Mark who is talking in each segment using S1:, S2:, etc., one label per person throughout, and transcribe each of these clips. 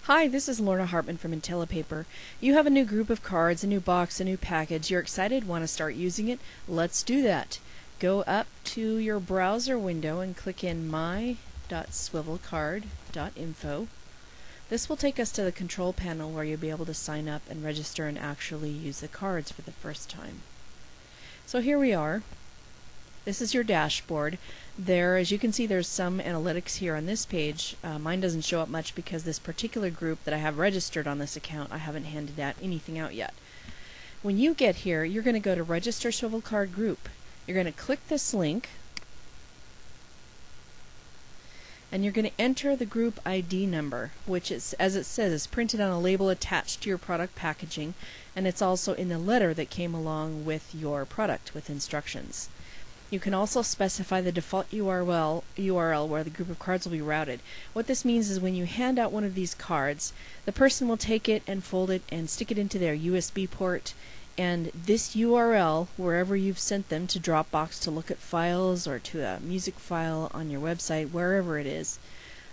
S1: Hi, this is Lorna Hartman from intelliPaper. You have a new group of cards, a new box, a new package. You're excited, want to start using it? Let's do that. Go up to your browser window and click in my.swivelCard.info. This will take us to the control panel where you'll be able to sign up and register and actually use the cards for the first time. So here we are. This is your dashboard. As you can see, there's some analytics here on this page. Mine doesn't show up much because this particular group that I have registered on this account, I haven't handed anything out yet. When you get here, you're going to go to Register Swivel Card Group. You're going to click this link, and you're going to enter the group ID number, which is, as it says, is printed on a label attached to your product packaging, and it's also in the letter that came along with your product with instructions. You can also specify the default URL where the group of cards will be routed. What this means is when you hand out one of these cards, the person will take it and fold it and stick it into their USB port, and this URL, wherever you've sent them to Dropbox to look at files or to a music file on your website, wherever it is,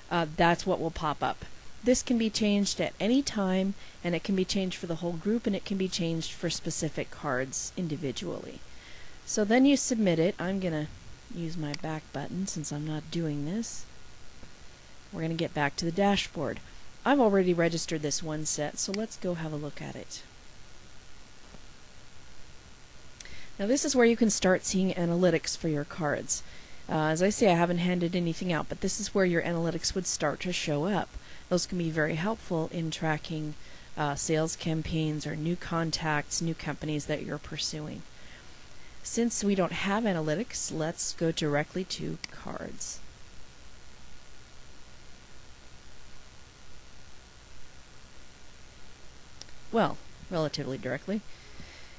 S1: that's what will pop up. This can be changed at any time, and it can be changed for the whole group, and it can be changed for specific cards individually. So then you submit it. I'm going to use my back button since I'm not doing this. We're going to get back to the dashboard. I've already registered this one set, so let's go have a look at it. Now this is where you can start seeing analytics for your cards. As I say, I haven't handed anything out, but this is where your analytics would start to show up. Those can be very helpful in tracking sales campaigns or new contacts, new companies that you're pursuing. Since we don't have analytics, let's go directly to cards. Well, relatively directly.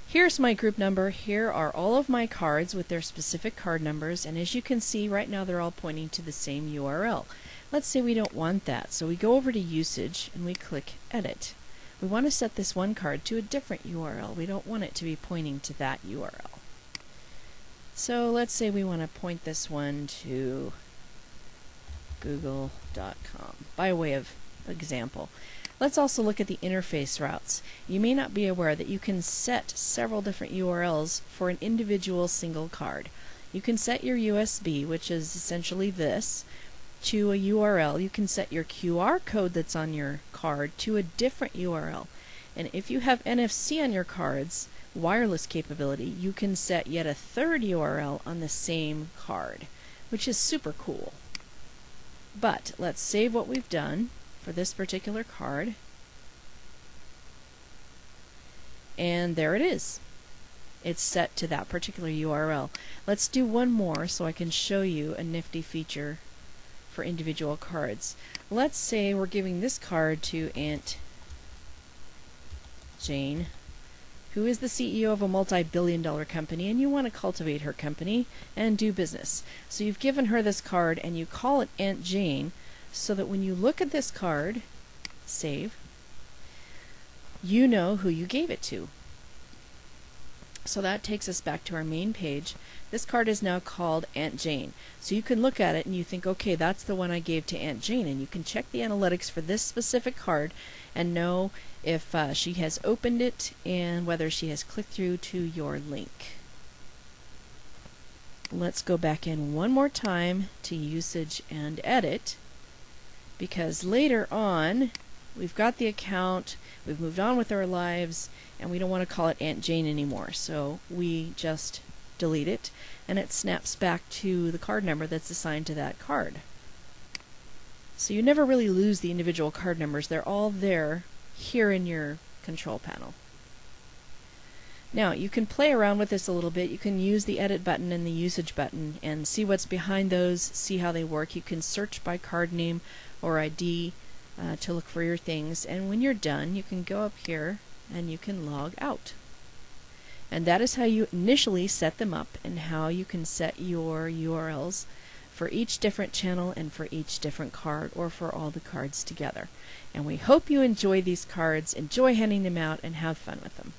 S1: Here's my group number. Here are all of my cards with their specific card numbers, and as you can see right now they're all pointing to the same URL. Let's say we don't want that, so we go over to Usage and we click Edit. We want to set this one card to a different URL. We don't want it to be pointing to that URL. So let's say we want to point this one to google.com by way of example. Let's also look at the interface routes. You may not be aware that you can set several different URLs for an individual single card. You can set your USB, which is essentially this, to a URL. You can set your QR code that's on your card to a different URL. And if you have NFC on your cards, wireless capability, you can set yet a third URL on the same card, which is super cool. But let's save what we've done for this particular card, and there it is. It's set to that particular URL. Let's do one more so I can show you a nifty feature for individual cards. Let's say we're giving this card to Aunt Jane, who is the CEO of a multi-billion-dollar company, and you want to cultivate her company and do business. So you've given her this card and you call it Aunt Jane, so that when you look at this card, save, you know who you gave it to. So that takes us back to our main page. This card is now called Aunt Jane. So you can look at it and you think, okay, that's the one I gave to Aunt Jane, and you can check the analytics for this specific card and know if she has opened it and whether she has clicked through to your link. Let's go back in one more time to Usage and Edit, because later on we've got the account, we've moved on with our lives, and we don't want to call it Aunt Jane anymore, so we just delete it and it snaps back to the card number that's assigned to that card. So you never really lose the individual card numbers. They're all there here in your control panel. Now you can play around with this a little bit. You can use the Edit button and the Usage button and see what's behind those, see how they work. You can search by card name or ID to look for your things, and when you're done you can go up here and you can log out. And that is how you initially set them up, and how you can set your URLs for each different channel and for each different card, or for all the cards together. And we hope you enjoy these cards, enjoy handing them out, and have fun with them.